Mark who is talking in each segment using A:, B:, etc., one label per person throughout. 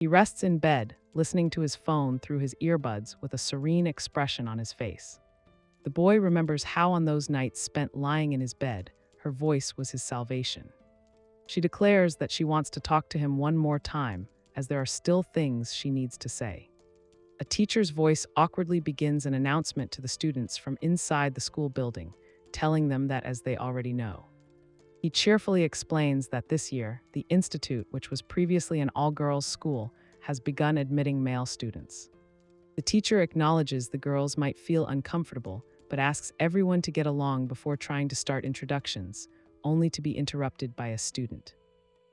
A: He rests in bed, listening to his phone through his earbuds with a serene expression on his face. The boy remembers how on those nights spent lying in his bed, her voice was his salvation. She declares that she wants to talk to him one more time, as there are still things she needs to say. A teacher's voice awkwardly begins an announcement to the students from inside the school building, telling them that as they already know. He cheerfully explains that this year, the institute, which was previously an all-girls school, has begun admitting male students. The teacher acknowledges the girls might feel uncomfortable, but asks everyone to get along before trying to start introductions, only to be interrupted by a student.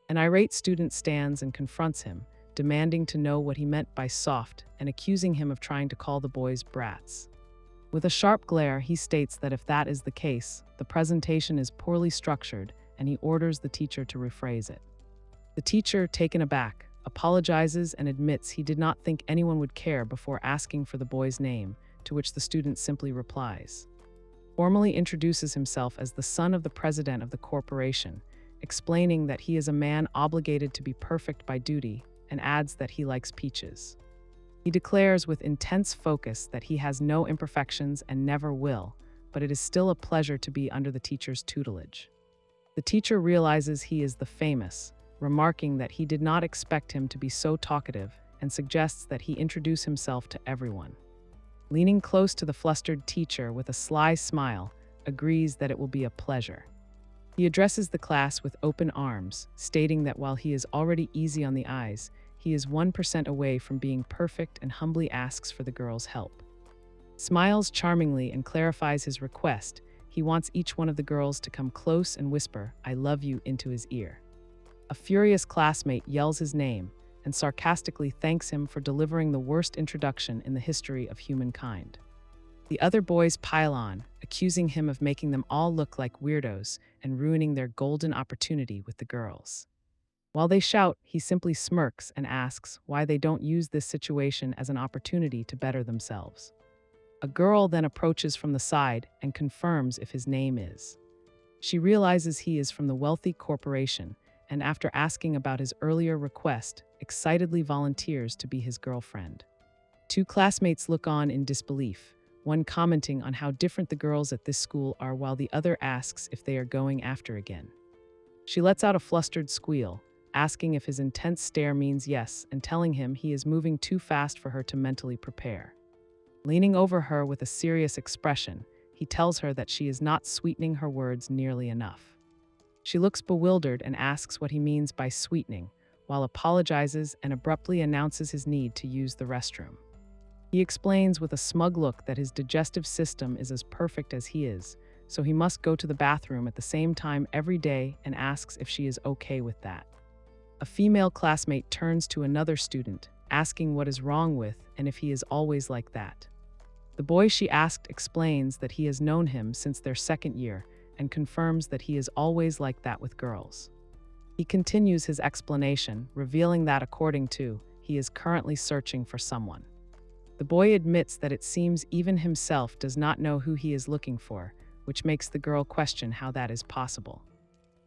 A: An irate student stands and confronts him, demanding to know what he meant by soft and accusing him of trying to call the boys brats. With a sharp glare, he states that if that is the case, the presentation is poorly structured, and he orders the teacher to rephrase it. The teacher, taken aback, apologizes and admits he did not think anyone would care before asking for the boy's name, to which the student simply replies. Formally introduces himself as the son of the president of the corporation, explaining that he is a man obligated to be perfect by duty, and adds that he likes peaches. He declares with intense focus that he has no imperfections and never will, but it is still a pleasure to be under the teacher's tutelage. The teacher realizes he is the famous, remarking that he did not expect him to be so talkative and suggests that he introduce himself to everyone. Leaning close to the flustered teacher with a sly smile, agrees that it will be a pleasure. He addresses the class with open arms, stating that while he is already easy on the eyes, he is 1% away from being perfect and humbly asks for the girls' help. Smiles charmingly and clarifies his request. He wants each one of the girls to come close and whisper, "I love you," into his ear. A furious classmate yells his name and sarcastically thanks him for delivering the worst introduction in the history of humankind. The other boys pile on, accusing him of making them all look like weirdos and ruining their golden opportunity with the girls. While they shout, he simply smirks and asks why they don't use this situation as an opportunity to better themselves. A girl then approaches from the side and confirms if his name is. She realizes he is from the wealthy corporation, and after asking about his earlier request, excitedly volunteers to be his girlfriend. Two classmates look on in disbelief, one commenting on how different the girls at this school are while the other asks if they are going after again. She lets out a flustered squeal, asking if his intense stare means yes and telling him he is moving too fast for her to mentally prepare. Leaning over her with a serious expression, he tells her that she is not sweetening her words nearly enough. She looks bewildered and asks what he means by sweetening, while apologizes and abruptly announces his need to use the restroom. He explains with a smug look that his digestive system is as perfect as he is, so he must go to the bathroom at the same time every day and asks if she is okay with that. A female classmate turns to another student, asking what is wrong with and if he is always like that. The boy she asked explains that he has known him since their second year and confirms that he is always like that with girls. He continues his explanation, revealing that according to, he is currently searching for someone. The boy admits that it seems even himself does not know who he is looking for, which makes the girl question how that is possible.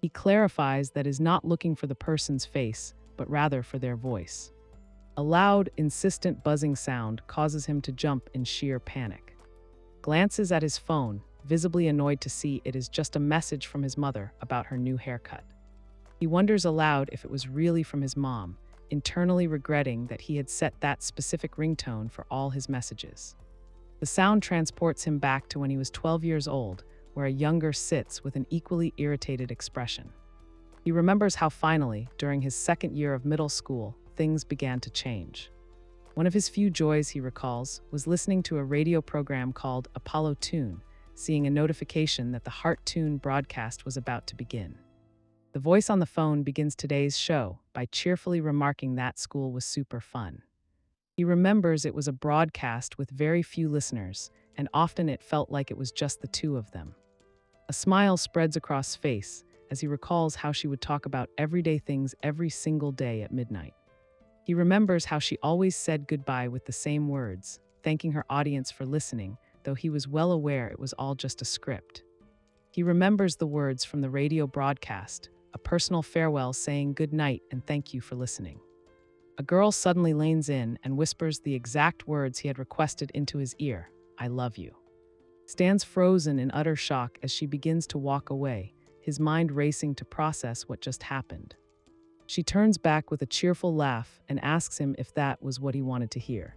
A: He clarifies that is not looking for the person's face, but rather for their voice. A loud, insistent buzzing sound causes him to jump in sheer panic. Glances at his phone, visibly annoyed to see it is just a message from his mother about her new haircut. He wonders aloud if it was really from his mom, internally regretting that he had set that specific ringtone for all his messages. The sound transports him back to when he was 12 years old, where a younger sits with an equally irritated expression. He remembers how finally, during his second year of middle school, things began to change. One of his few joys, he recalls, was listening to a radio program called Apollo Tune, seeing a notification that the Heart Tune broadcast was about to begin. The voice on the phone begins today's show by cheerfully remarking that school was super fun. He remembers it was a broadcast with very few listeners, and often it felt like it was just the two of them. A smile spreads across his face as he recalls how she would talk about everyday things every single day at midnight. He remembers how she always said goodbye with the same words, thanking her audience for listening, though he was well aware it was all just a script. He remembers the words from the radio broadcast, a personal farewell saying good night and thank you for listening. A girl suddenly leans in and whispers the exact words he had requested into his ear, "I love you." Stands frozen in utter shock as she begins to walk away, his mind racing to process what just happened. She turns back with a cheerful laugh and asks him if that was what he wanted to hear.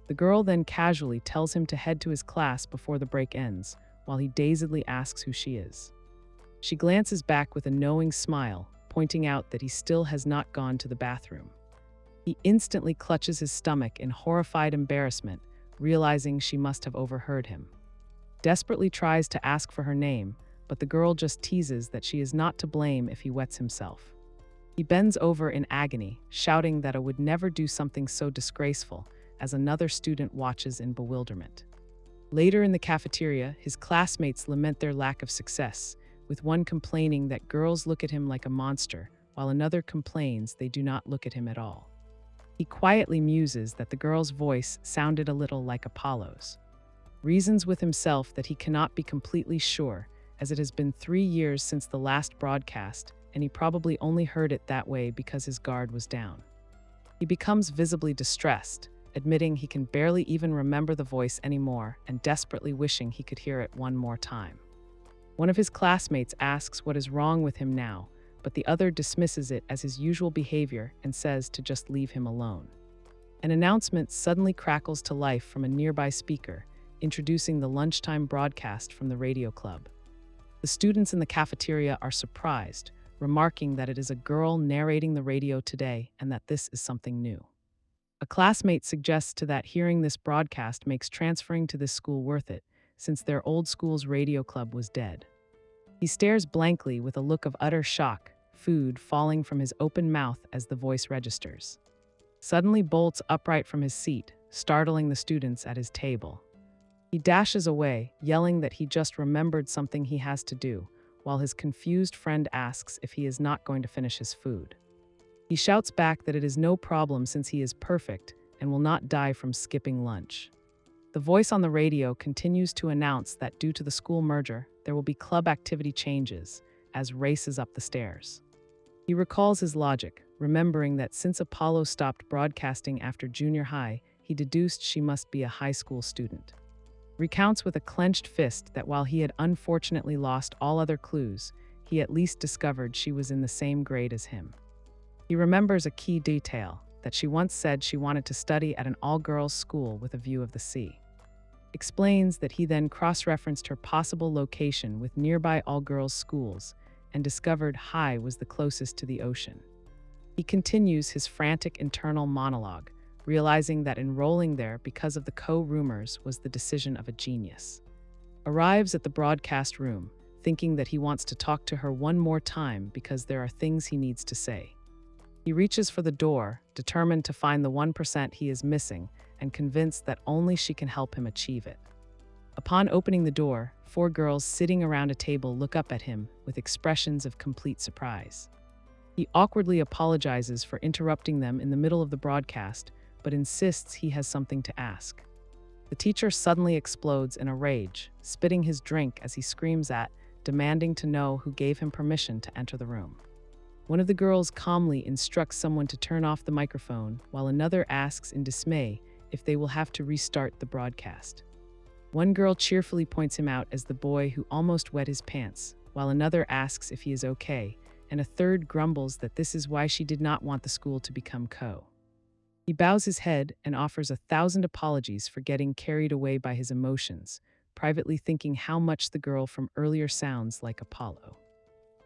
A: The girl then casually tells him to head to his class before the break ends, while he dazedly asks who she is. She glances back with a knowing smile, pointing out that he still has not gone to the bathroom. He instantly clutches his stomach in horrified embarrassment, realizing she must have overheard him. Desperately tries to ask for her name, but the girl just teases that she is not to blame if he wets himself. He bends over in agony, shouting that it would never do something so disgraceful, as another student watches in bewilderment. Later in the cafeteria, his classmates lament their lack of success, with one complaining that girls look at him like a monster, while another complains they do not look at him at all. He quietly muses that the girl's voice sounded a little like Apollo's. Reasons with himself that he cannot be completely sure, as it has been 3 years since the last broadcast, and he probably only heard it that way because his guard was down. He becomes visibly distressed, admitting he can barely even remember the voice anymore and desperately wishing he could hear it one more time. One of his classmates asks what is wrong with him now, but the other dismisses it as his usual behavior and says to just leave him alone. An announcement suddenly crackles to life from a nearby speaker, introducing the lunchtime broadcast from the radio club. The students in the cafeteria are surprised, remarking that it is a girl narrating the radio today and that this is something new. A classmate suggests to that hearing this broadcast makes transferring to this school worth it, since their old school's radio club was dead. He stares blankly with a look of utter shock, food falling from his open mouth as the voice registers. Suddenly bolts upright from his seat, startling the students at his table. He dashes away, yelling that he just remembered something he has to do, while his confused friend asks if he is not going to finish his food. He shouts back that it is no problem since he is perfect and will not die from skipping lunch. The voice on the radio continues to announce that due to the school merger, there will be club activity changes, as races up the stairs. He recalls his logic, remembering that since Apollo stopped broadcasting after junior high, he deduced she must be a high school student. Recounts with a clenched fist that while he had unfortunately lost all other clues, he at least discovered she was in the same grade as him. He remembers a key detail, that she once said she wanted to study at an all-girls school with a view of the sea. Explains that he then cross-referenced her possible location with nearby all-girls schools and discovered High was the closest to the ocean. He continues his frantic internal monologue, realizing that enrolling there because of the co-roomers was the decision of a genius. Arrives at the broadcast room, thinking that he wants to talk to her one more time because there are things he needs to say. He reaches for the door, determined to find the 1% he is missing and convinced that only she can help him achieve it. Upon opening the door, 4 girls sitting around a table look up at him with expressions of complete surprise. He awkwardly apologizes for interrupting them in the middle of the broadcast, but insists he has something to ask. The teacher suddenly explodes in a rage, spitting his drink as he screams demanding to know who gave him permission to enter the room. One of the girls calmly instructs someone to turn off the microphone, while another asks in dismay if they will have to restart the broadcast. One girl cheerfully points him out as the boy who almost wet his pants, while another asks if he is okay, and a third grumbles that this is why she did not want the school to become co. He bows his head and offers 1,000 apologies for getting carried away by his emotions, privately thinking how much the girl from earlier sounds like Apollo.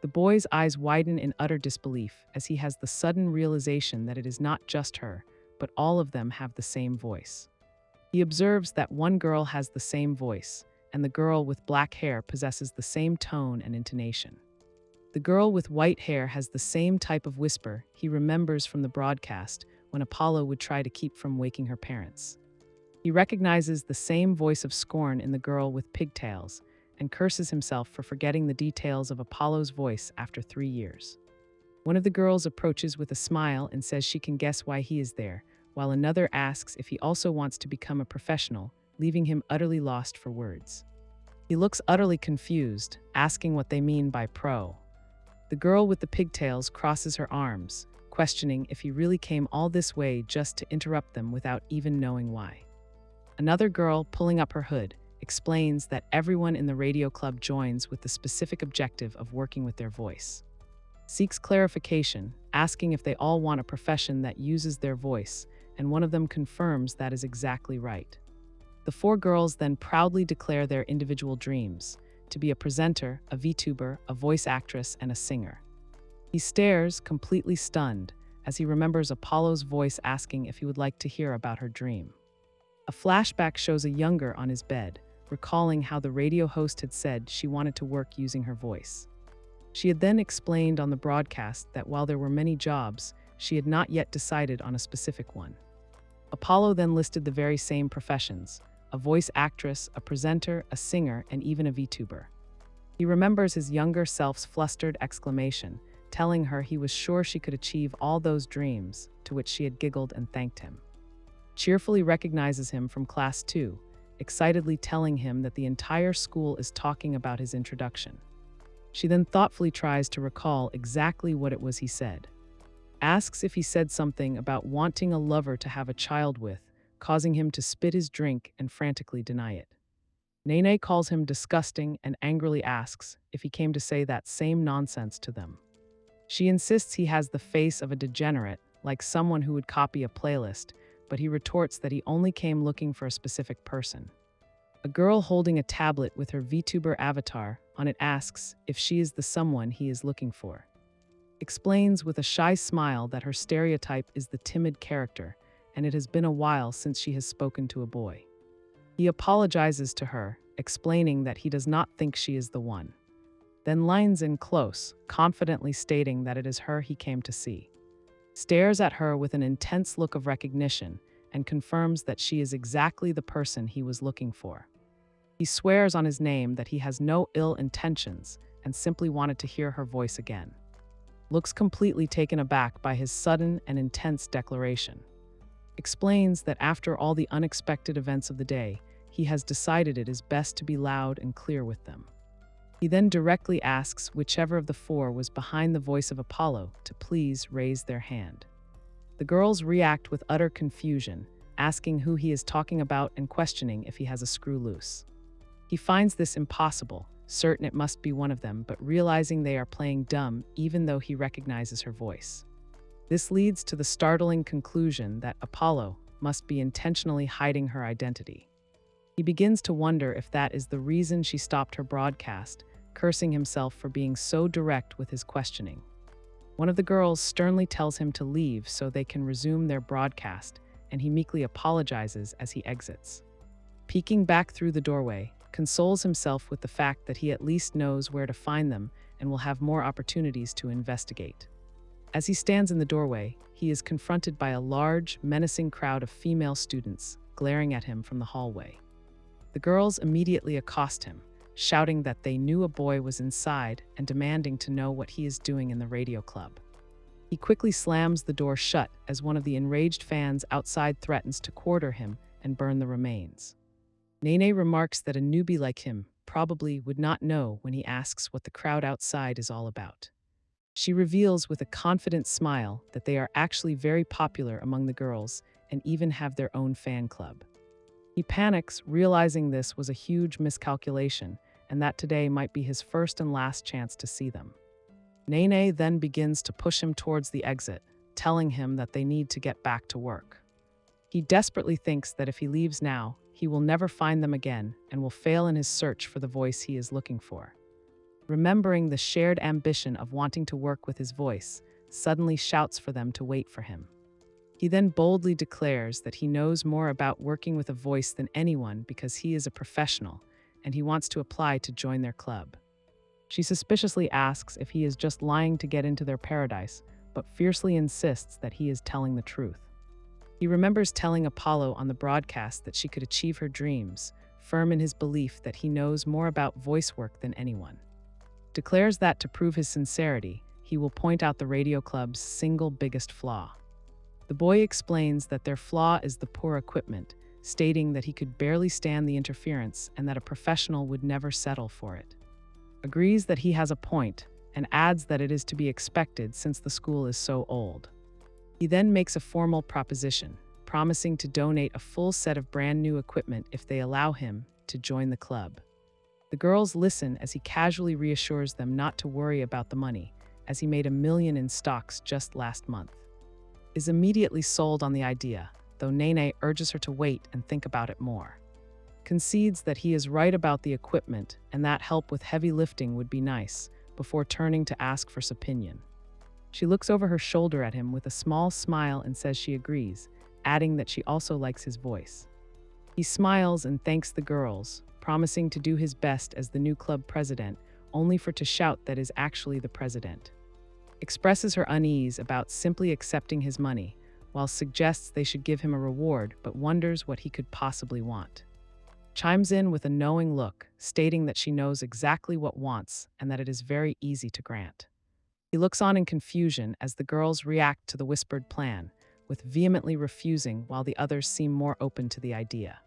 A: The boy's eyes widen in utter disbelief as he has the sudden realization that it is not just her, but all of them have the same voice. He observes that one girl has the same voice, and the girl with black hair possesses the same tone and intonation. The girl with white hair has the same type of whisper he remembers from the broadcast when Apollo would try to keep from waking her parents. He recognizes the same voice of scorn in the girl with pigtails and curses himself for forgetting the details of Apollo's voice after 3 years. One of the girls approaches with a smile and says she can guess why he is there, while another asks if he also wants to become a professional, leaving him utterly lost for words. He looks utterly confused, asking what they mean by pro. The girl with the pigtails crosses her arms, questioning if he really came all this way just to interrupt them without even knowing why. Another girl, pulling up her hood, explains that everyone in the radio club joins with the specific objective of working with their voice. Seeks clarification, asking if they all want a profession that uses their voice, and one of them confirms that is exactly right. The four girls then proudly declare their individual dreams, to be a presenter, a VTuber, a voice actress, and a singer. He stares, completely stunned, as he remembers Apollo's voice asking if he would like to hear about her dream. A flashback shows a younger on his bed, recalling how the radio host had said she wanted to work using her voice. She had then explained on the broadcast that while there were many jobs, she had not yet decided on a specific one. Apollo then listed the very same professions: a voice actress, a presenter, a singer, and even a VTuber. He remembers his younger self's flustered exclamation, telling her he was sure she could achieve all those dreams, to which she had giggled and thanked him. Cheerfully recognizes him from class 2, excitedly telling him that the entire school is talking about his introduction. She then thoughtfully tries to recall exactly what it was he said. Asks if he said something about wanting a lover to have a child with, causing him to spit his drink and frantically deny it. Nene calls him disgusting and angrily asks if he came to say that same nonsense to them. She insists he has the face of a degenerate, like someone who would copy a playlist, but he retorts that he only came looking for a specific person. A girl holding a tablet with her VTuber avatar on it asks if she is the someone he is looking for. Explains with a shy smile that her stereotype is the timid character, and it has been a while since she has spoken to a boy. He apologizes to her, explaining that he does not think she is the one. Then lines in close, confidently stating that it is her he came to see. Stares at her with an intense look of recognition and confirms that she is exactly the person he was looking for. He swears on his name that he has no ill intentions and simply wanted to hear her voice again. Looks completely taken aback by his sudden and intense declaration. Explains that after all the unexpected events of the day, he has decided it is best to be loud and clear with them. He then directly asks whichever of the four was behind the voice of Apollo to please raise their hand. The girls react with utter confusion, asking who he is talking about and questioning if he has a screw loose. He finds this impossible, certain it must be one of them, but realizing they are playing dumb even though he recognizes her voice. This leads to the startling conclusion that Apollo must be intentionally hiding her identity. He begins to wonder if that is the reason she stopped her broadcast, cursing himself for being so direct with his questioning. One of the girls sternly tells him to leave so they can resume their broadcast, and he meekly apologizes as he exits. Peeking back through the doorway, consoles himself with the fact that he at least knows where to find them and will have more opportunities to investigate. As he stands in the doorway, he is confronted by a large, menacing crowd of female students glaring at him from the hallway. The girls immediately accost him, shouting that they knew a boy was inside and demanding to know what he is doing in the radio club. He quickly slams the door shut as one of the enraged fans outside threatens to quarter him and burn the remains. Nene remarks that a newbie like him probably would not know when he asks what the crowd outside is all about. She reveals with a confident smile that they are actually very popular among the girls and even have their own fan club. He panics, realizing this was a huge miscalculation and that today might be his first and last chance to see them. Nene then begins to push him towards the exit, telling him that they need to get back to work. He desperately thinks that if he leaves now, he will never find them again and will fail in his search for the voice he is looking for. Remembering the shared ambition of wanting to work with his voice, suddenly shouts for them to wait for him. He then boldly declares that he knows more about working with a voice than anyone because he is a professional, and he wants to apply to join their club. She suspiciously asks if he is just lying to get into their paradise, but fiercely insists that he is telling the truth. He remembers telling Apollo on the broadcast that she could achieve her dreams, firm in his belief that he knows more about voice work than anyone. Declares that to prove his sincerity, he will point out the radio club's single biggest flaw. The boy explains that their flaw is the poor equipment, stating that he could barely stand the interference and that a professional would never settle for it. Agrees that he has a point, and adds that it is to be expected since the school is so old. He then makes a formal proposition, promising to donate a full set of brand new equipment if they allow him to join the club. The girls listen as he casually reassures them not to worry about the money, as he made $1 million in stocks just last month. Is immediately sold on the idea, though Nene urges her to wait and think about it more. Concedes that he is right about the equipment and that help with heavy lifting would be nice, before turning to ask for his opinion. She looks over her shoulder at him with a small smile and says she agrees, adding that she also likes his voice. He smiles and thanks the girls, promising to do his best as the new club president, only for to shout that is actually the president. Expresses her unease about simply accepting his money, while suggests they should give him a reward but wonders what he could possibly want. Chimes in with a knowing look, stating that she knows exactly what wants and that it is very easy to grant. He looks on in confusion as the girls react to the whispered plan, with vehemently refusing while the others seem more open to the idea.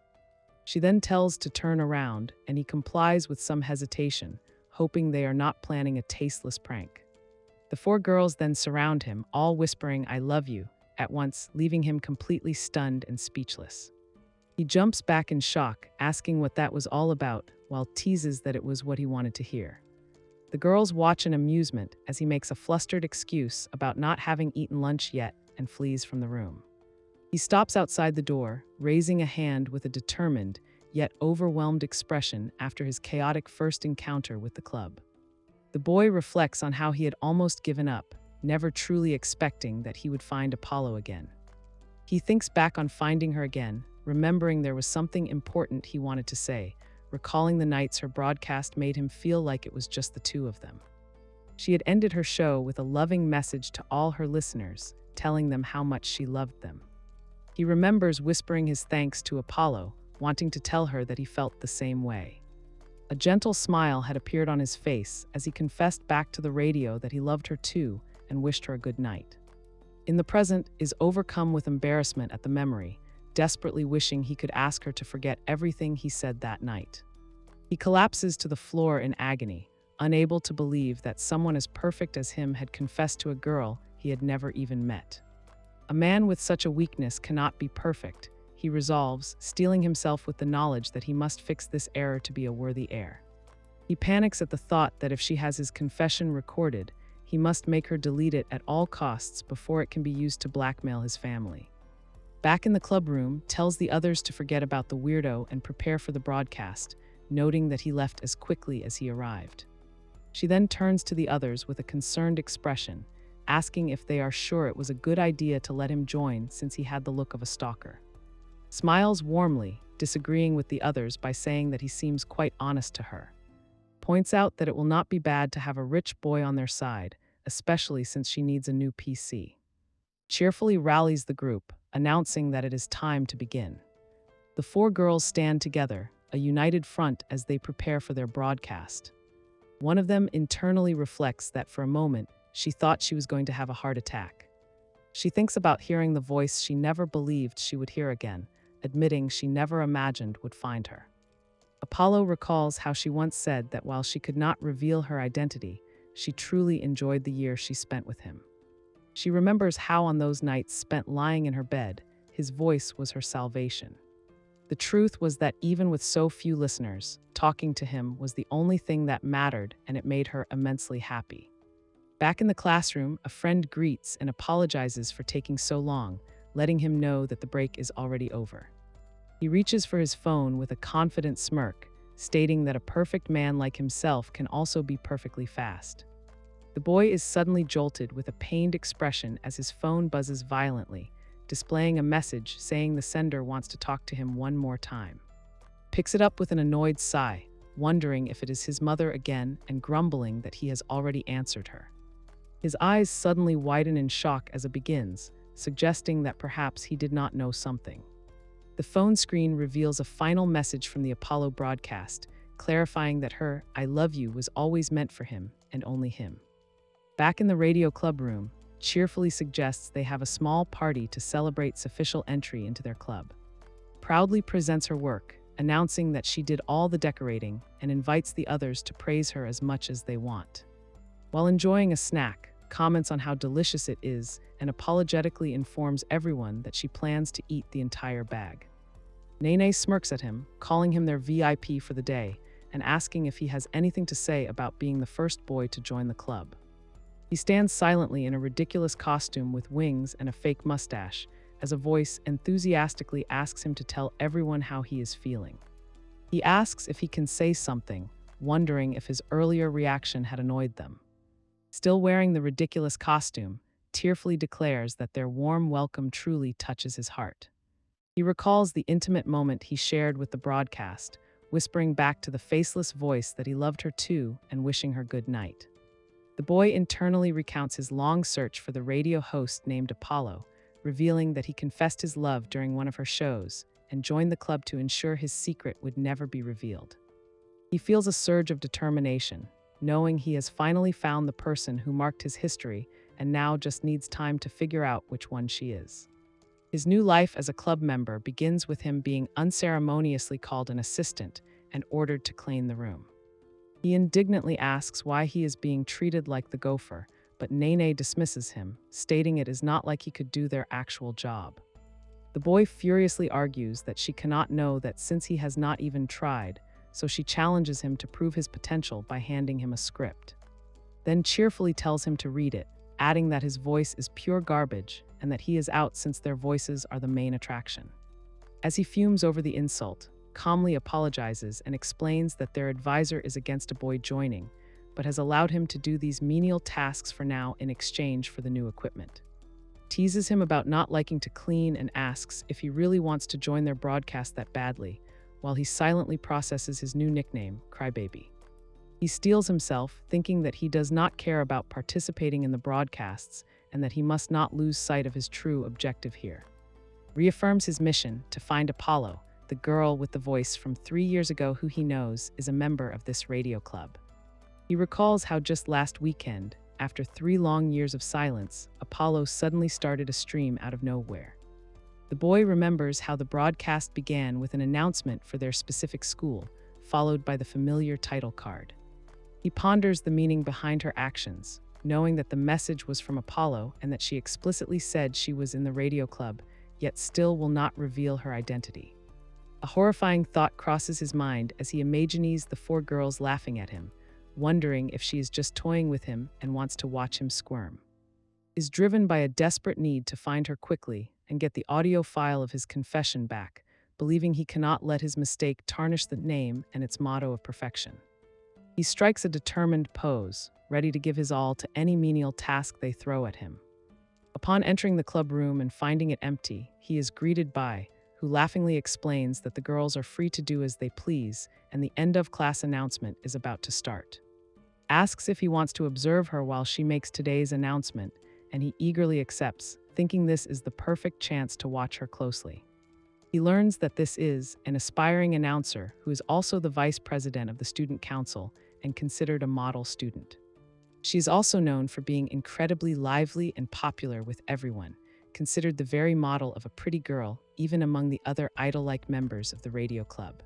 A: She then tells to turn around, and he complies with some hesitation, hoping they are not planning a tasteless prank. The 4 girls then surround him, all whispering "I love you" at once, leaving him completely stunned and speechless. He jumps back in shock, asking what that was all about, while teases that it was what he wanted to hear. The girls watch in amusement as he makes a flustered excuse about not having eaten lunch yet and flees from the room. He stops outside the door, raising a hand with a determined, yet overwhelmed expression after his chaotic first encounter with the club. The boy reflects on how he had almost given up, never truly expecting that he would find Apollo again. He thinks back on finding her again, remembering there was something important he wanted to say, recalling the nights her broadcast made him feel like it was just the 2 of them. She had ended her show with a loving message to all her listeners, telling them how much she loved them. He remembers whispering his thanks to Apollo, wanting to tell her that he felt the same way. A gentle smile had appeared on his face as he confessed back to the radio that he loved her too and wished her a good night. In the present, is overcome with embarrassment at the memory, desperately wishing he could ask her to forget everything he said that night. He collapses to the floor in agony, unable to believe that someone as perfect as him had confessed to a girl he had never even met. A man with such a weakness cannot be perfect, he resolves, steeling himself with the knowledge that he must fix this error to be a worthy heir. He panics at the thought that if she has his confession recorded, he must make her delete it at all costs before it can be used to blackmail his family. Back in the club room, tells the others to forget about the weirdo and prepare for the broadcast, noting that he left as quickly as he arrived. She then turns to the others with a concerned expression, asking if they are sure it was a good idea to let him join since he had the look of a stalker. Smiles warmly, disagreeing with the others by saying that he seems quite honest to her. Points out that it will not be bad to have a rich boy on their side, especially since she needs a new PC. Cheerfully rallies the group, announcing that it is time to begin. The 4 girls stand together, a united front as they prepare for their broadcast. One of them internally reflects that for a moment, she thought she was going to have a heart attack. She thinks about hearing the voice she never believed she would hear again, admitting she never imagined would find her. Apollo recalls how she once said that while she could not reveal her identity, she truly enjoyed the year she spent with him. She remembers how on those nights spent lying in her bed, his voice was her salvation. The truth was that even with so few listeners, talking to him was the only thing that mattered, and it made her immensely happy. Back in the classroom, a friend greets and apologizes for taking so long, letting him know that the break is already over. He reaches for his phone with a confident smirk, stating that a perfect man like himself can also be perfectly fast. The boy is suddenly jolted with a pained expression as his phone buzzes violently, displaying a message saying the sender wants to talk to him one more time. Picks it up with an annoyed sigh, wondering if it is his mother again and grumbling that he has already answered her. His eyes suddenly widen in shock as it begins, suggesting that perhaps he did not know something. The phone screen reveals a final message from the Apollo broadcast, clarifying that her "I love you" was always meant for him and only him. Back in the radio club room, cheerfully suggests they have a small party to celebrate his official entry into their club. Proudly presents her work, announcing that she did all the decorating and invites the others to praise her as much as they want. While enjoying a snack, comments on how delicious it is, and apologetically informs everyone that she plans to eat the entire bag. Nene smirks at him, calling him their VIP for the day, and asking if he has anything to say about being the first boy to join the club. He stands silently in a ridiculous costume with wings and a fake mustache, as a voice enthusiastically asks him to tell everyone how he is feeling. He asks if he can say something, wondering if his earlier reaction had annoyed them. Still wearing the ridiculous costume, tearfully declares that their warm welcome truly touches his heart. He recalls the intimate moment he shared with the broadcast, whispering back to the faceless voice that he loved her too and wishing her good night. The boy internally recounts his long search for the radio host named Apollo, revealing that he confessed his love during one of her shows and joined the club to ensure his secret would never be revealed. He feels a surge of determination, knowing he has finally found the person who marked his history and now just needs time to figure out which one she is. His new life as a club member begins with him being unceremoniously called an assistant and ordered to clean the room. He indignantly asks why he is being treated like the gopher, but Nene dismisses him, stating it is not like he could do their actual job. The boy furiously argues that she cannot know that since he has not even tried, so she challenges him to prove his potential by handing him a script. Then cheerfully tells him to read it, adding that his voice is pure garbage and that he is out since their voices are the main attraction. As he fumes over the insult, calmly apologizes and explains that their advisor is against a boy joining, but has allowed him to do these menial tasks for now in exchange for the new equipment. Teases him about not liking to clean and asks if he really wants to join their broadcast that badly, while he silently processes his new nickname, Crybaby. He steels himself, thinking that he does not care about participating in the broadcasts and that he must not lose sight of his true objective here. Reaffirms his mission to find Apollo, the girl with the voice from 3 years ago who he knows is a member of this radio club. He recalls how just last weekend, after 3 long years of silence, Apollo suddenly started a stream out of nowhere. The boy remembers how the broadcast began with an announcement for their specific school, followed by the familiar title card. He ponders the meaning behind her actions, knowing that the message was from Apollo and that she explicitly said she was in the radio club, yet still will not reveal her identity. A horrifying thought crosses his mind as he imagines the 4 girls laughing at him, wondering if she is just toying with him and wants to watch him squirm. Is driven by a desperate need to find her quickly and get the audio file of his confession back, believing he cannot let his mistake tarnish the name and its motto of perfection. He strikes a determined pose, ready to give his all to any menial task they throw at him. Upon entering the club room and finding it empty, he is greeted by, who laughingly explains that the girls are free to do as they please and the end-of-class announcement is about to start. Asks if he wants to observe her while she makes today's announcement, and he eagerly accepts, thinking this is the perfect chance to watch her closely. He learns that this is an aspiring announcer who is also the vice president of the student council and considered a model student. She is also known for being incredibly lively and popular with everyone, considered the very model of a pretty girl, even among the other idol-like members of the radio club.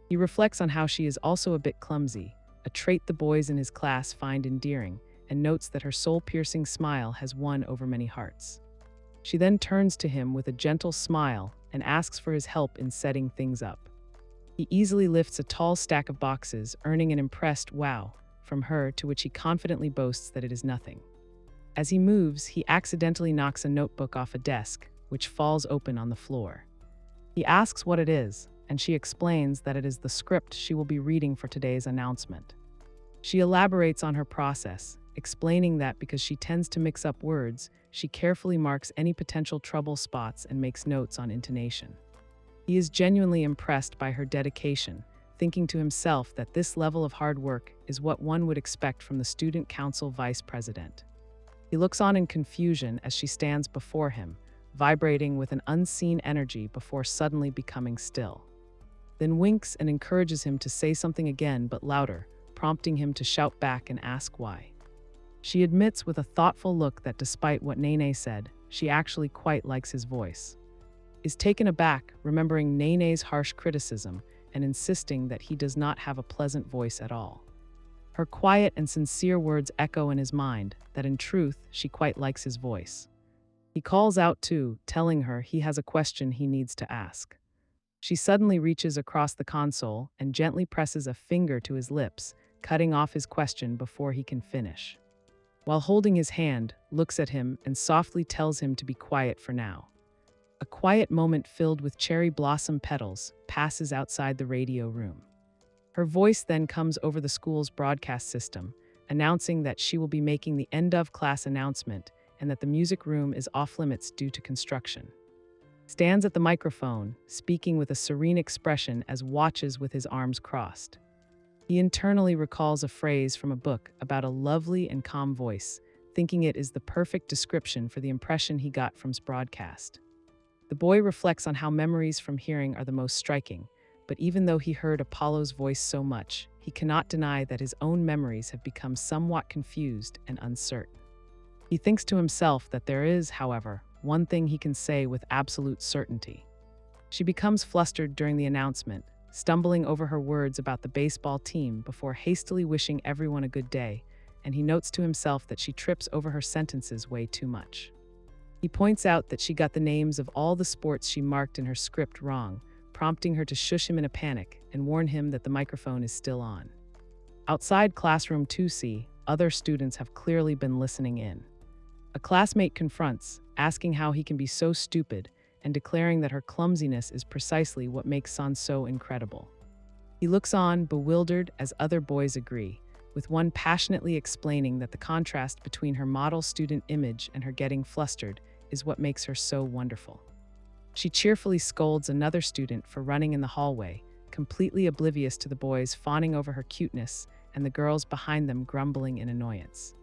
A: He reflects on how she is also a bit clumsy, a trait the boys in his class find endearing, and notes that her soul-piercing smile has won over many hearts. She then turns to him with a gentle smile and asks for his help in setting things up. He easily lifts a tall stack of boxes, earning an impressed "wow" from her, to which he confidently boasts that it is nothing. As he moves, he accidentally knocks a notebook off a desk, which falls open on the floor. He asks what it is, and she explains that it is the script she will be reading for today's announcement. She elaborates on her process, explaining that because she tends to mix up words, she carefully marks any potential trouble spots and makes notes on intonation. He is genuinely impressed by her dedication, thinking to himself that this level of hard work is what one would expect from the student council vice president. He looks on in confusion as she stands before him, vibrating with an unseen energy before suddenly becoming still. Then winks and encourages him to say something again but louder, prompting him to shout back and ask why. She admits with a thoughtful look that despite what Nene said, she actually quite likes his voice. Is taken aback, remembering Nene's harsh criticism and insisting that he does not have a pleasant voice at all. Her quiet and sincere words echo in his mind that in truth she quite likes his voice. He calls out too, telling her he has a question he needs to ask. She suddenly reaches across the console and gently presses a finger to his lips, cutting off his question before he can finish. While holding his hand, looks at him and softly tells him to be quiet for now. A quiet moment filled with cherry blossom petals passes outside the radio room. Her voice then comes over the school's broadcast system, announcing that she will be making the end of class announcement and that the music room is off limits due to construction. Stands at the microphone, speaking with a serene expression as watches with his arms crossed. He internally recalls a phrase from a book about a lovely and calm voice, thinking it is the perfect description for the impression he got from his broadcast. The boy reflects on how memories from hearing are the most striking, but even though he heard Apollo's voice so much, he cannot deny that his own memories have become somewhat confused and uncertain. He thinks to himself that there is, however, one thing he can say with absolute certainty. She becomes flustered during the announcement, stumbling over her words about the baseball team before hastily wishing everyone a good day, and he notes to himself that she trips over her sentences way too much. He points out that she got the names of all the sports she marked in her script wrong, prompting her to shush him in a panic and warn him that the microphone is still on. Outside classroom 2C, other students have clearly been listening in. A classmate confronts, asking how he can be so stupid and declaring that her clumsiness is precisely what makes San so incredible. He looks on, bewildered, as other boys agree, with one passionately explaining that the contrast between her model student image and her getting flustered is what makes her so wonderful. She cheerfully scolds another student for running in the hallway, completely oblivious to the boys fawning over her cuteness and the girls behind them grumbling in annoyance.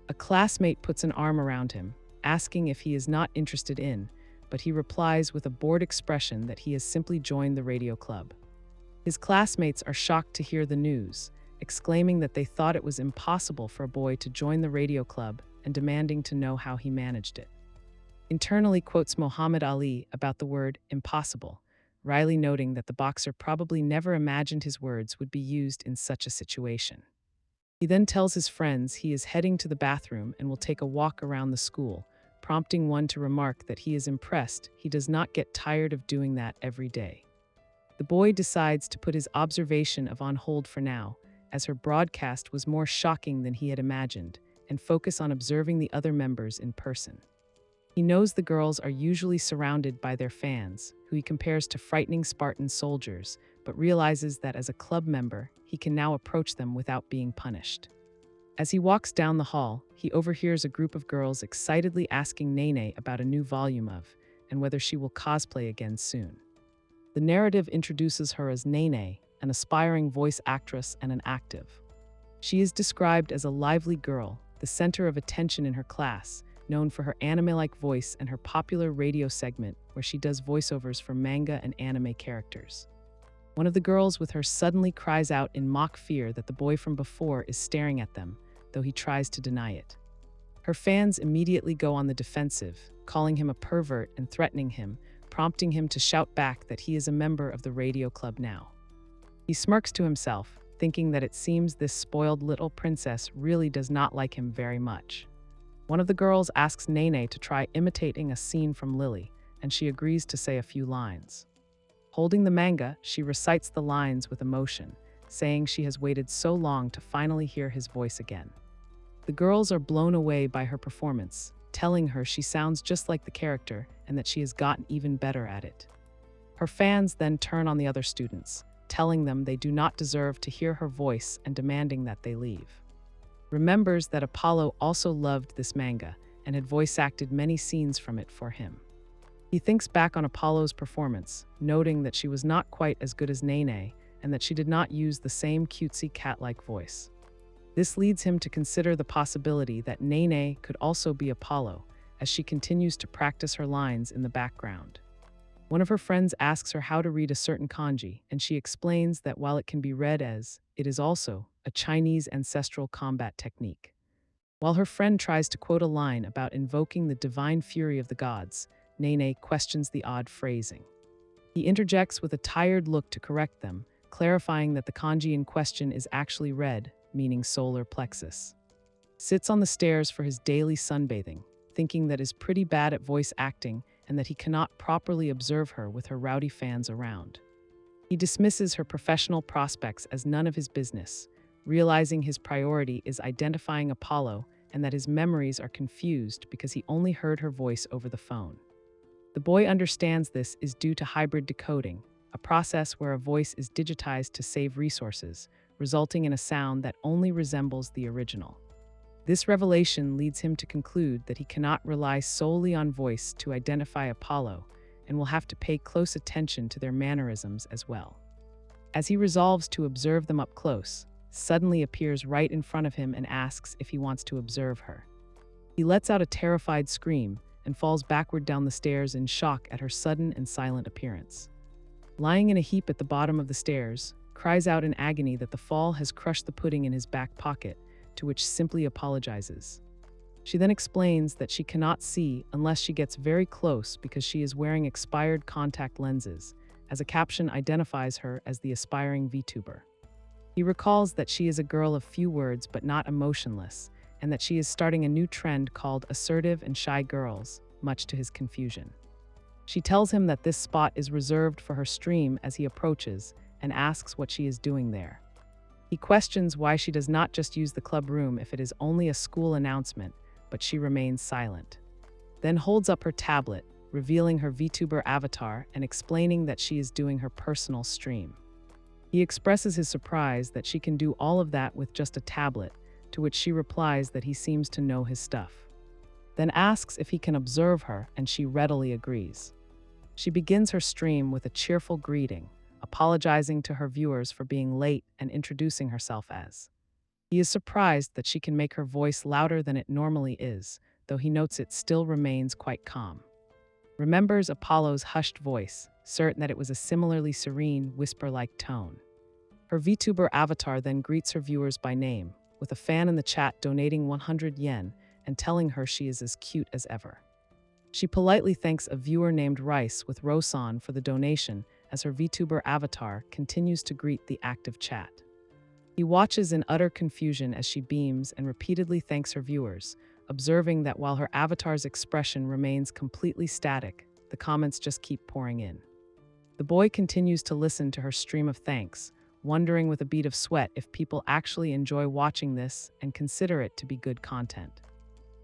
A: A classmate puts an arm around him, asking if he is not interested in, but he replies with a bored expression that he has simply joined the radio club. His classmates are shocked to hear the news, exclaiming that they thought it was impossible for a boy to join the radio club and demanding to know how he managed it. Internally quotes Muhammad Ali about the word impossible, Riley noting that the boxer probably never imagined his words would be used in such a situation. He then tells his friends he is heading to the bathroom and will take a walk around the school, prompting one to remark that he is impressed he does not get tired of doing that every day. The boy decides to put his observation of on hold for now, as her broadcast was more shocking than he had imagined, and focus on observing the other members in person. He knows the girls are usually surrounded by their fans, who he compares to frightening Spartan soldiers, but realizes that as a club member, he can now approach them without being punished. As he walks down the hall, he overhears a group of girls excitedly asking Nene about a new volume of, and whether she will cosplay again soon. The narrative introduces her as Nene, an aspiring voice actress and an active. She is described as a lively girl, the center of attention in her class, known for her anime-like voice and her popular radio segment where she does voiceovers for manga and anime characters. One of the girls with her suddenly cries out in mock fear that the boy from before is staring at them, though he tries to deny it. Her fans immediately go on the defensive, calling him a pervert and threatening him, prompting him to shout back that he is a member of the radio club now. He smirks to himself, thinking that it seems this spoiled little princess really does not like him very much. One of the girls asks Nene to try imitating a scene from Lily, and she agrees to say a few lines. Holding the manga, she recites the lines with emotion, saying she has waited so long to finally hear his voice again. The girls are blown away by her performance, telling her she sounds just like the character and that she has gotten even better at it. Her fans then turn on the other students, telling them they do not deserve to hear her voice and demanding that they leave. Remembers that Apollo also loved this manga and had voice acted many scenes from it for him. He thinks back on Apollo's performance, noting that she was not quite as good as Nene and that she did not use the same cutesy cat-like voice. This leads him to consider the possibility that Nene could also be Apollo, as she continues to practice her lines in the background. One of her friends asks her how to read a certain kanji, and she explains that while it can be read as, it is also a Chinese ancestral combat technique. While her friend tries to quote a line about invoking the divine fury of the gods, Nene questions the odd phrasing. He interjects with a tired look to correct them, clarifying that the kanji in question is actually read meaning solar plexus. Sits on the stairs for his daily sunbathing, thinking that is pretty bad at voice acting and that he cannot properly observe her with her rowdy fans around. He dismisses her professional prospects as none of his business, realizing his priority is identifying Apollo and that his memories are confused because he only heard her voice over the phone. The boy understands this is due to hybrid decoding, a process where a voice is digitized to save resources, resulting in a sound that only resembles the original. This revelation leads him to conclude that he cannot rely solely on voice to identify Apollo and will have to pay close attention to their mannerisms as well. As he resolves to observe them up close, suddenly appears right in front of him and asks if he wants to observe her. He lets out a terrified scream and falls backward down the stairs in shock at her sudden and silent appearance. Lying in a heap at the bottom of the stairs, cries out in agony that the fall has crushed the pudding in his back pocket, to which simply apologizes. She then explains that she cannot see unless she gets very close because she is wearing expired contact lenses, as a caption identifies her as the aspiring VTuber. He recalls that she is a girl of few words but not emotionless, and that she is starting a new trend called assertive and shy girls, much to his confusion. She tells him that this spot is reserved for her stream as he approaches and asks what she is doing there. He questions why she does not just use the club room if it is only a school announcement, but she remains silent. Then holds up her tablet, revealing her VTuber avatar and explaining that she is doing her personal stream. He expresses his surprise that she can do all of that with just a tablet, to which she replies that he seems to know his stuff. Then asks if he can observe her, and she readily agrees. She begins her stream with a cheerful greeting, apologizing to her viewers for being late and introducing herself as. He is surprised that she can make her voice louder than it normally is, though he notes it still remains quite calm. Remembers Apollo's hushed voice, certain that it was a similarly serene, whisper-like tone. Her VTuber avatar then greets her viewers by name, with a fan in the chat donating 100 yen and telling her she is as cute as ever. She politely thanks a viewer named Rice with Rosan for the donation as her VTuber avatar continues to greet the active chat. He watches in utter confusion as she beams and repeatedly thanks her viewers, observing that while her avatar's expression remains completely static, the comments just keep pouring in. The boy continues to listen to her stream of thanks, wondering with a bead of sweat if people actually enjoy watching this and consider it to be good content.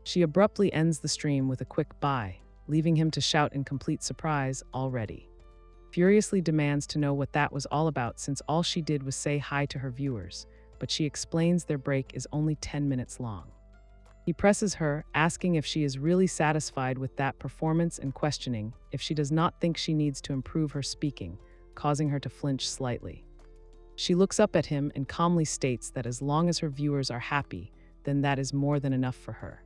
A: She abruptly ends the stream with a quick bye, leaving him to shout in complete surprise, already. Furiously demands to know what that was all about since all she did was say hi to her viewers, but she explains their break is only 10 minutes long. He presses her, asking if she is really satisfied with that performance and questioning if she does not think she needs to improve her speaking, causing her to flinch slightly. She looks up at him and calmly states that as long as her viewers are happy, then that is more than enough for her.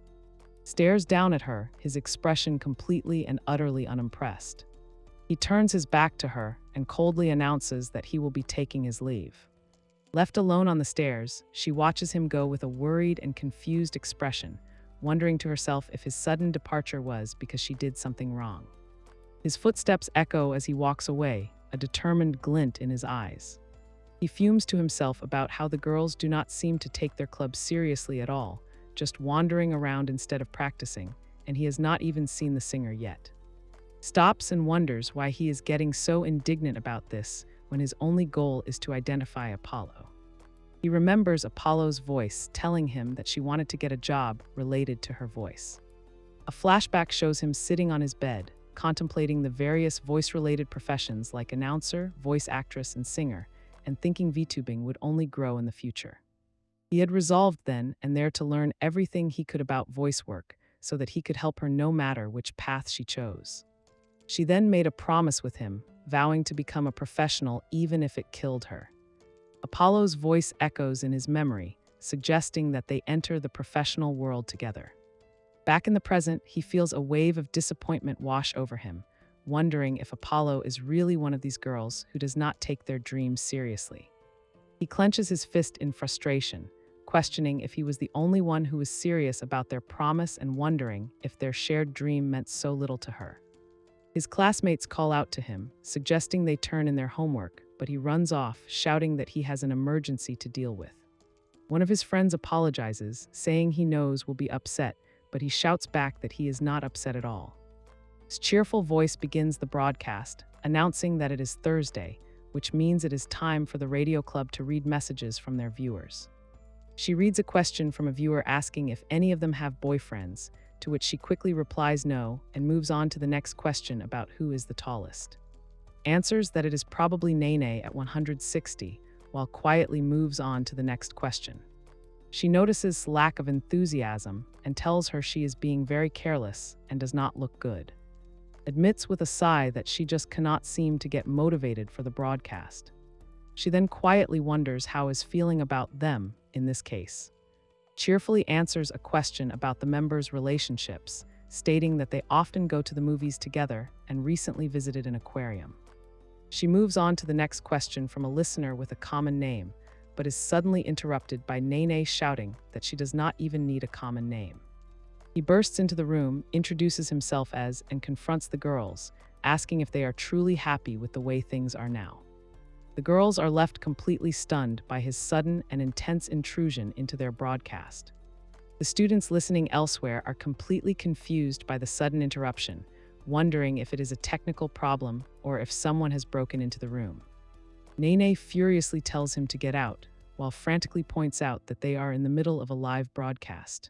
A: Stares down at her, his expression completely and utterly unimpressed. He turns his back to her and coldly announces that he will be taking his leave. Left alone on the stairs, she watches him go with a worried and confused expression, wondering to herself if his sudden departure was because she did something wrong. His footsteps echo as he walks away, a determined glint in his eyes. He fumes to himself about how the girls do not seem to take their club seriously at all, just wandering around instead of practicing, and he has not even seen the singer yet. Stops and wonders why he is getting so indignant about this when his only goal is to identify Apollo. He remembers Apollo's voice telling him that she wanted to get a job related to her voice. A flashback shows him sitting on his bed, contemplating the various voice-related professions like announcer, voice actress, and singer, and thinking VTubing would only grow in the future. He had resolved then and there to learn everything he could about voice work so that he could help her no matter which path she chose. She then made a promise with him, vowing to become a professional even if it killed her. Apollo's voice echoes in his memory, suggesting that they enter the professional world together. Back in the present, he feels a wave of disappointment wash over him, wondering if Apollo is really one of these girls who does not take their dreams seriously. He clenches his fist in frustration, questioning if he was the only one who was serious about their promise and wondering if their shared dream meant so little to her. His classmates call out to him, suggesting they turn in their homework, but he runs off, shouting that he has an emergency to deal with. One of his friends apologizes, saying he knows will be upset, but he shouts back that he is not upset at all. His cheerful voice begins the broadcast, announcing that it is Thursday, which means it is time for the radio club to read messages from their viewers. She reads a question from a viewer asking if any of them have boyfriends, to which she quickly replies no and moves on to the next question about who is the tallest. Answers that it is probably Nene at 160, while quietly moves on to the next question. She notices lack of enthusiasm and tells her she is being very careless and does not look good. Admits with a sigh that she just cannot seem to get motivated for the broadcast. She then quietly wonders how is feeling about them in this case. Cheerfully answers a question about the members' relationships, stating that they often go to the movies together and recently visited an aquarium. She moves on to the next question from a listener with a common name, but is suddenly interrupted by Nene shouting that she does not even need a common name. He bursts into the room, introduces himself as, and confronts the girls, asking if they are truly happy with the way things are now. The girls are left completely stunned by his sudden and intense intrusion into their broadcast. The students listening elsewhere are completely confused by the sudden interruption, wondering if it is a technical problem or if someone has broken into the room. Nene furiously tells him to get out, while frantically points out that they are in the middle of a live broadcast.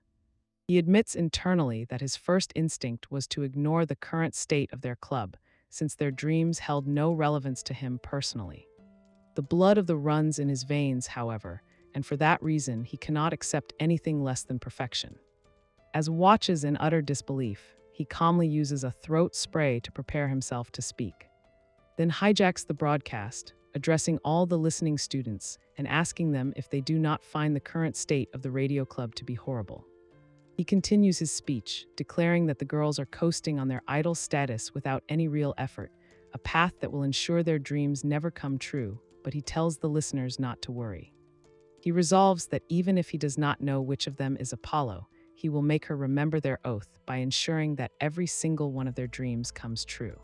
A: He admits internally that his first instinct was to ignore the current state of their club, since their dreams held no relevance to him personally. The blood of the runs in his veins, however, and for that reason he cannot accept anything less than perfection. As watches in utter disbelief, he calmly uses a throat spray to prepare himself to speak. Then hijacks the broadcast, addressing all the listening students and asking them if they do not find the current state of the radio club to be horrible. He continues his speech, declaring that the girls are coasting on their idol status without any real effort, a path that will ensure their dreams never come true, but he tells the listeners not to worry. He resolves that even if he does not know which of them is Apollo, he will make her remember their oath by ensuring that every single one of their dreams comes true.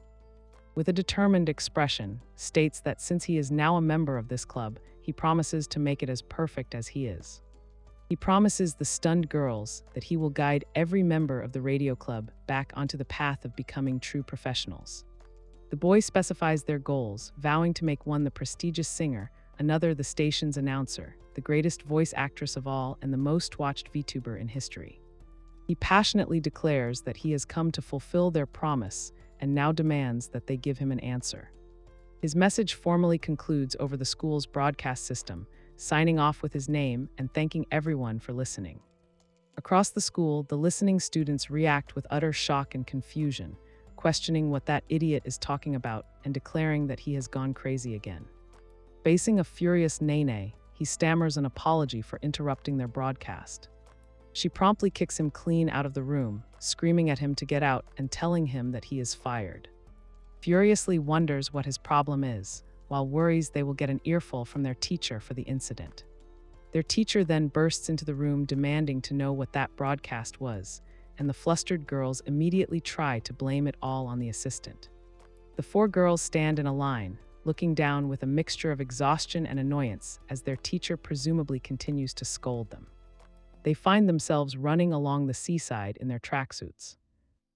A: With a determined expression, states that since he is now a member of this club, he promises to make it as perfect as he is. He promises the stunned girls that he will guide every member of the radio club back onto the path of becoming true professionals. The boy specifies their goals, vowing to make one the prestigious singer, another the station's announcer, the greatest voice actress of all, and the most watched VTuber in history. He passionately declares that he has come to fulfill their promise and now demands that they give him an answer. His message formally concludes over the school's broadcast system, signing off with his name and thanking everyone for listening. Across the school, the listening students react with utter shock and confusion, questioning what that idiot is talking about and declaring that he has gone crazy again. Facing a furious Nene, he stammers an apology for interrupting their broadcast. She promptly kicks him clean out of the room, screaming at him to get out and telling him that he is fired. Furiously wonders what his problem is, while worries they will get an earful from their teacher for the incident. Their teacher then bursts into the room demanding to know what that broadcast was, and the flustered girls immediately try to blame it all on the assistant. The four girls stand in a line, looking down with a mixture of exhaustion and annoyance as their teacher presumably continues to scold them. They find themselves running along the seaside in their tracksuits.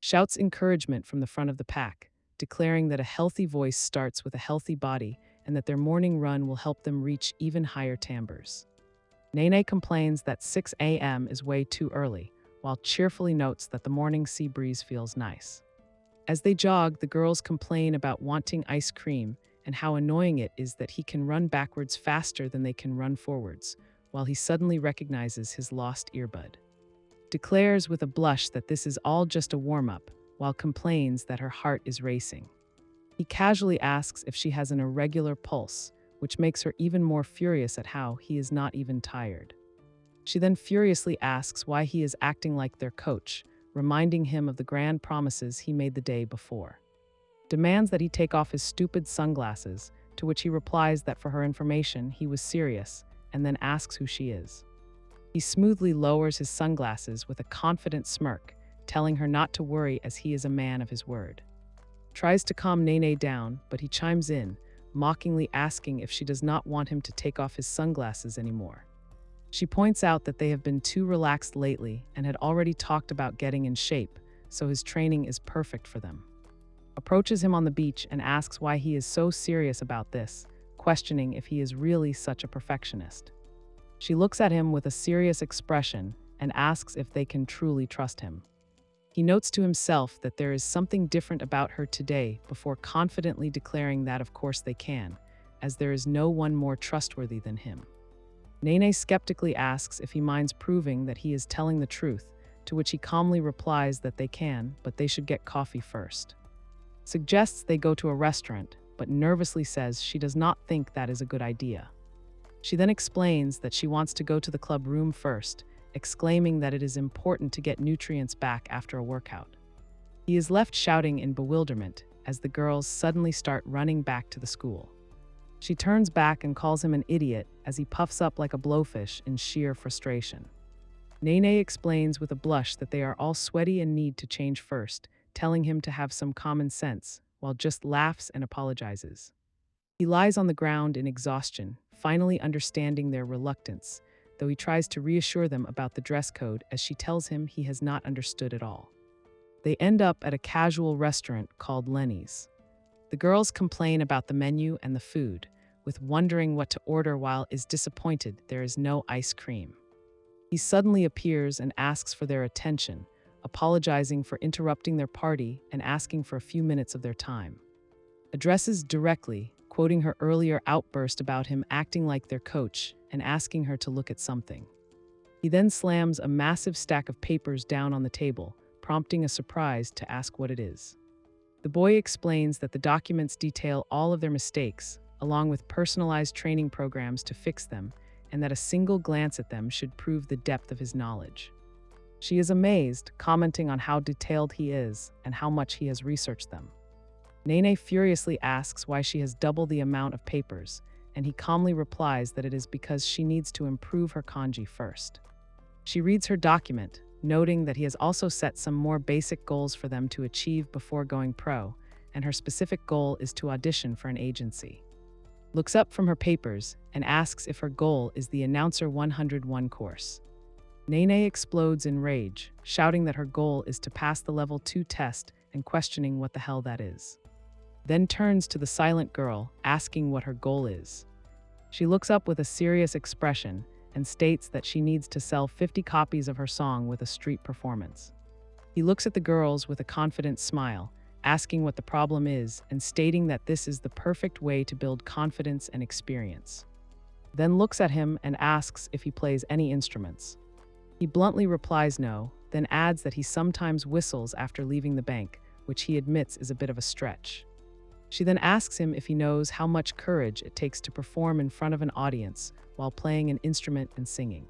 A: Shouts encouragement from the front of the pack, declaring that a healthy voice starts with a healthy body and that their morning run will help them reach even higher timbres. Nene complains that 6 a.m. is way too early, while cheerfully notes that the morning sea breeze feels nice. As they jog, the girls complain about wanting ice cream and how annoying it is that he can run backwards faster than they can run forwards, while he suddenly recognizes his lost earbud. Declares with a blush that this is all just a warm-up, while complains that her heart is racing. He casually asks if she has an irregular pulse, which makes her even more furious at how he is not even tired. She then furiously asks why he is acting like their coach, reminding him of the grand promises he made the day before. Demands that he take off his stupid sunglasses, to which he replies that for her information he was serious, and then asks who she is. He smoothly lowers his sunglasses with a confident smirk, telling her not to worry as he is a man of his word. Tries to calm Nene down, but he chimes in, mockingly asking if she does not want him to take off his sunglasses anymore. She points out that they have been too relaxed lately and had already talked about getting in shape, so his training is perfect for them. Approaches him on the beach and asks why he is so serious about this, questioning if he is really such a perfectionist. She looks at him with a serious expression and asks if they can truly trust him. He notes to himself that there is something different about her today before confidently declaring that of course they can, as there is no one more trustworthy than him. Nene skeptically asks if he minds proving that he is telling the truth, to which he calmly replies that they can, but they should get coffee first. Suggests they go to a restaurant, but nervously says she does not think that is a good idea. She then explains that she wants to go to the club room first, exclaiming that it is important to get nutrients back after a workout. He is left shouting in bewilderment as the girls suddenly start running back to the school. She turns back and calls him an idiot as he puffs up like a blowfish in sheer frustration. Nene explains with a blush that they are all sweaty and need to change first, telling him to have some common sense, while just laughs and apologizes. He lies on the ground in exhaustion, finally understanding their reluctance, though he tries to reassure them about the dress code as she tells him he has not understood at all. They end up at a casual restaurant called Lenny's. The girls complain about the menu and the food, with wondering what to order while is disappointed there is no ice cream. He suddenly appears and asks for their attention, apologizing for interrupting their party and asking for a few minutes of their time. Addresses directly, quoting her earlier outburst about him acting like their coach and asking her to look at something. He then slams a massive stack of papers down on the table, prompting a surprise to ask what it is. The boy explains that the documents detail all of their mistakes, along with personalized training programs to fix them, and that a single glance at them should prove the depth of his knowledge. She is amazed, commenting on how detailed he is and how much he has researched them. Nene furiously asks why she has double the amount of papers, and he calmly replies that it is because she needs to improve her kanji first. She reads her document, noting that he has also set some more basic goals for them to achieve before going pro, and her specific goal is to audition for an agency. Looks up from her papers and asks if her goal is the Announcer 101 course. Nene explodes in rage, shouting that her goal is to pass the level 2 test and questioning what the hell that is. Then turns to the silent girl, asking what her goal is. She looks up with a serious expression and states that she needs to sell 50 copies of her song with a street performance. He looks at the girls with a confident smile, asking what the problem is and stating that this is the perfect way to build confidence and experience. Then looks at him and asks if he plays any instruments. He bluntly replies no, then adds that he sometimes whistles after leaving the bank, which he admits is a bit of a stretch. She then asks him if he knows how much courage it takes to perform in front of an audience while playing an instrument and singing.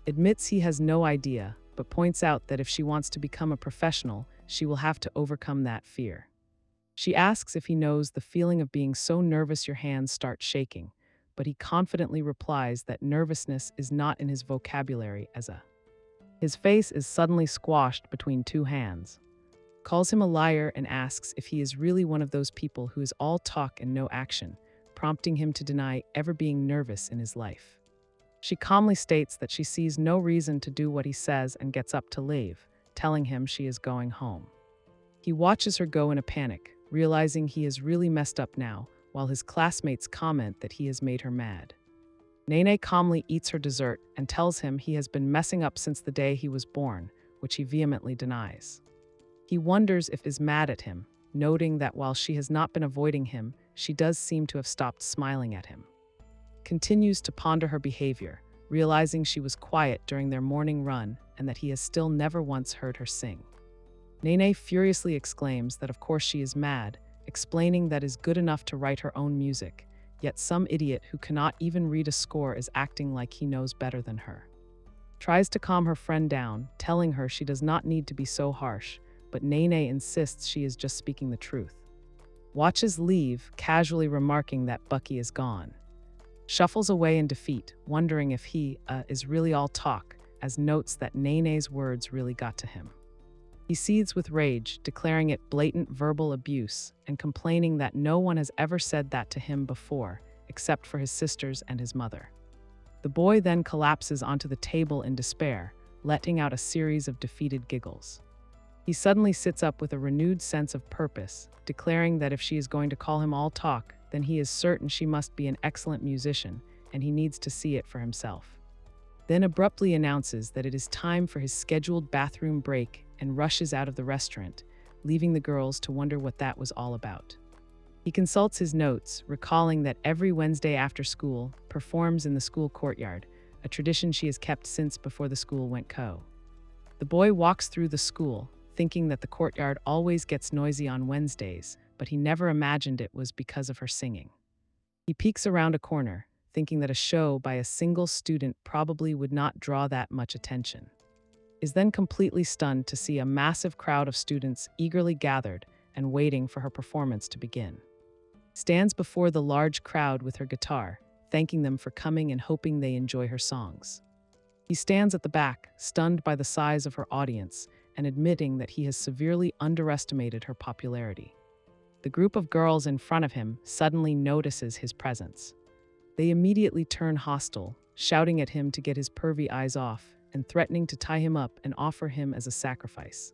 A: Admits he has no idea, but points out that if she wants to become a professional, she will have to overcome that fear. She asks if he knows the feeling of being so nervous your hands start shaking, but he confidently replies that nervousness is not in his vocabulary as a. His face is suddenly squashed between two hands. Calls him a liar and asks if he is really one of those people who is all talk and no action, prompting him to deny ever being nervous in his life. She calmly states that she sees no reason to do what he says and gets up to leave, telling him she is going home. He watches her go in a panic, realizing he is really messed up now, while his classmates comment that he has made her mad. Nene calmly eats her dessert and tells him he has been messing up since the day he was born, which he vehemently denies. He wonders if is mad at him, noting that while she has not been avoiding him, she does seem to have stopped smiling at him. Continues to ponder her behavior, realizing she was quiet during their morning run and that he has still never once heard her sing. Nene furiously exclaims that of course she is mad, explaining that is good enough to write her own music, yet some idiot who cannot even read a score is acting like he knows better than her. Tries to calm her friend down, telling her she does not need to be so harsh, but Nene insists she is just speaking the truth. Watches leave, casually remarking that Bucky is gone. Shuffles away in defeat, wondering if he is really all talk, as notes that Nene's words really got to him. He seethes with rage, declaring it blatant verbal abuse and complaining that no one has ever said that to him before, except for his sisters and his mother. The boy then collapses onto the table in despair, letting out a series of defeated giggles. He suddenly sits up with a renewed sense of purpose, declaring that if she is going to call him all talk, then he is certain she must be an excellent musician, and he needs to see it for himself. Then abruptly announces that it is time for his scheduled bathroom break and rushes out of the restaurant, leaving the girls to wonder what that was all about. He consults his notes, recalling that every Wednesday after school performs in the school courtyard, a tradition she has kept since before the school went co. The boy walks through the school, thinking that the courtyard always gets noisy on Wednesdays, but he never imagined it was because of her singing. He peeks around a corner, thinking that a show by a single student probably would not draw that much attention. Is then completely stunned to see a massive crowd of students eagerly gathered and waiting for her performance to begin. Stands before the large crowd with her guitar, thanking them for coming and hoping they enjoy her songs. He stands at the back, stunned by the size of her audience, and admitting that he has severely underestimated her popularity. The group of girls in front of him suddenly notices his presence. They immediately turn hostile, shouting at him to get his pervy eyes off and threatening to tie him up and offer him as a sacrifice.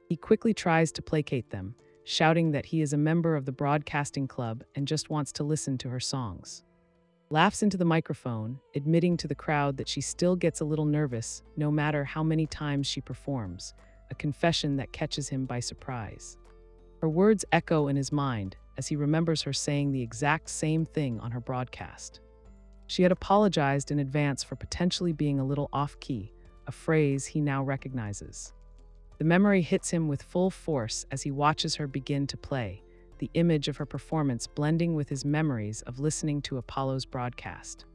A: He quickly tries to placate them, shouting that he is a member of the broadcasting club and just wants to listen to her songs. Laughs into the microphone, admitting to the crowd that she still gets a little nervous no matter how many times she performs, a confession that catches him by surprise. Her words echo in his mind as he remembers her saying the exact same thing on her broadcast. She had apologized in advance for potentially being a little off-key, a phrase he now recognizes. The memory hits him with full force as he watches her begin to play, the image of her performance blending with his memories of listening to Apollo's broadcast.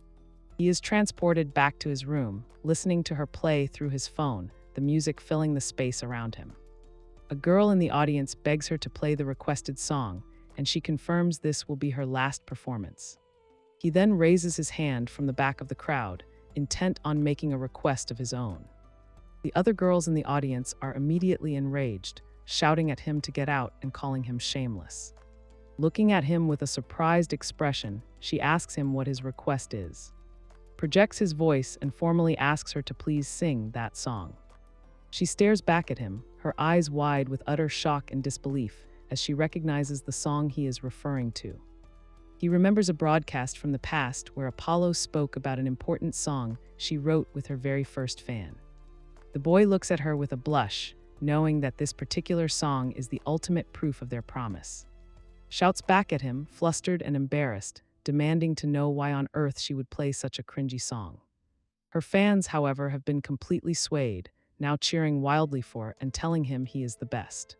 A: He is transported back to his room, listening to her play through his phone, the music filling the space around him. A girl in the audience begs her to play the requested song, and she confirms this will be her last performance. He then raises his hand from the back of the crowd, intent on making a request of his own. The other girls in the audience are immediately enraged, shouting at him to get out and calling him shameless. Looking at him with a surprised expression, she asks him what his request is. Projects his voice and formally asks her to please sing that song. She stares back at him, her eyes wide with utter shock and disbelief, as she recognizes the song he is referring to. He remembers a broadcast from the past where Apollo spoke about an important song she wrote with her very first fan. The boy looks at her with a blush, knowing that this particular song is the ultimate proof of their promise. Shouts back at him, flustered and embarrassed, demanding to know why on earth she would play such a cringy song. Her fans, however, have been completely swayed, now cheering wildly for and telling him he is the best.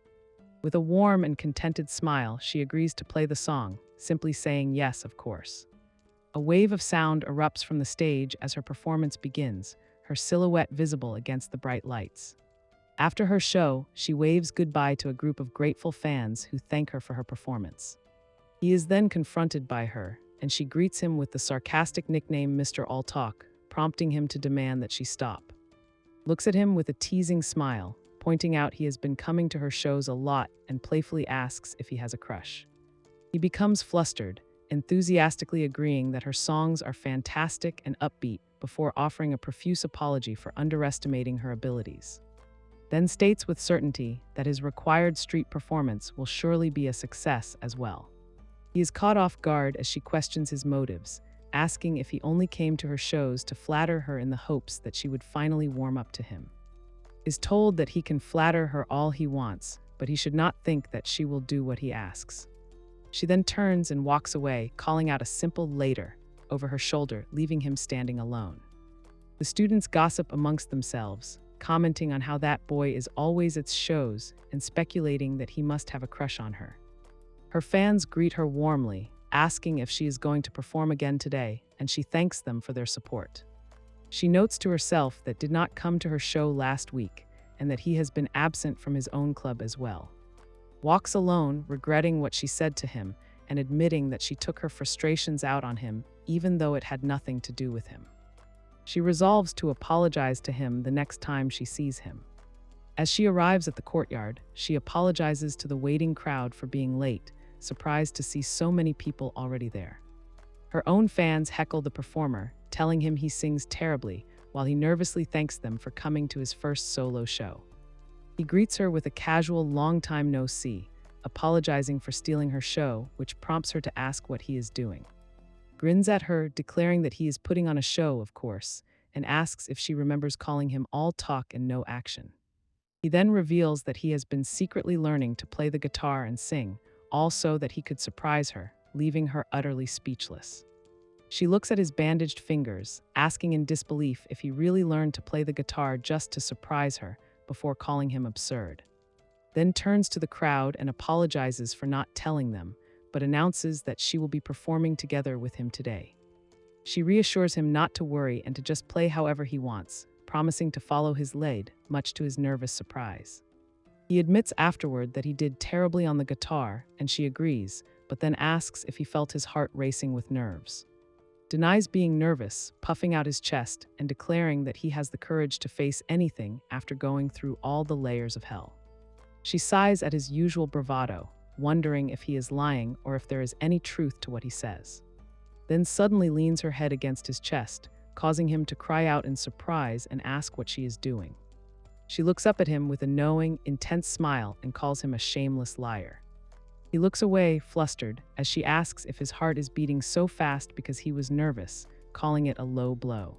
A: With a warm and contented smile, she agrees to play the song, simply saying yes, of course. A wave of sound erupts from the stage as her performance begins, her silhouette visible against the bright lights. After her show, she waves goodbye to a group of grateful fans who thank her for her performance. He is then confronted by her, and she greets him with the sarcastic nickname Mr. All Talk, prompting him to demand that she stop. Looks at him with a teasing smile, pointing out he has been coming to her shows a lot and playfully asks if he has a crush. He becomes flustered, enthusiastically agreeing that her songs are fantastic and upbeat before offering a profuse apology for underestimating her abilities. Then states with certainty that his required street performance will surely be a success as well. He is caught off guard as she questions his motives, asking if he only came to her shows to flatter her in the hopes that she would finally warm up to him. Is told that he can flatter her all he wants, but he should not think that she will do what he asks. She then turns and walks away, calling out a simple "later" over her shoulder, leaving him standing alone. The students gossip amongst themselves, commenting on how that boy is always at shows and speculating that he must have a crush on her. Her fans greet her warmly, asking if she is going to perform again today, and she thanks them for their support. She notes to herself that did not come to her show last week and that he has been absent from his own club as well. Walks alone, regretting what she said to him and admitting that she took her frustrations out on him even though it had nothing to do with him. She resolves to apologize to him the next time she sees him. As she arrives at the courtyard, she apologizes to the waiting crowd for being late, surprised to see so many people already there. Her own fans heckle the performer, telling him he sings terribly, while he nervously thanks them for coming to his first solo show. He greets her with a casual long time no see, apologizing for stealing her show, which prompts her to ask what he is doing. Grins at her, declaring that he is putting on a show, of course, and asks if she remembers calling him all talk and no action. He then reveals that he has been secretly learning to play the guitar and sing, all so that he could surprise her, leaving her utterly speechless. She looks at his bandaged fingers, asking in disbelief if he really learned to play the guitar just to surprise her, before calling him absurd. Then turns to the crowd and apologizes for not telling them, but announces that she will be performing together with him today. She reassures him not to worry and to just play however he wants, promising to follow his lead, much to his nervous surprise. He admits afterward that he did terribly on the guitar, and she agrees, but then asks if he felt his heart racing with nerves. Denies being nervous, puffing out his chest and declaring that he has the courage to face anything after going through all the layers of hell. She sighs at his usual bravado, wondering if he is lying or if there is any truth to what he says. Then suddenly leans her head against his chest, causing him to cry out in surprise and ask what she is doing. She looks up at him with a knowing, intense smile and calls him a shameless liar. He looks away, flustered, as she asks if his heart is beating so fast because he was nervous, calling it a low blow.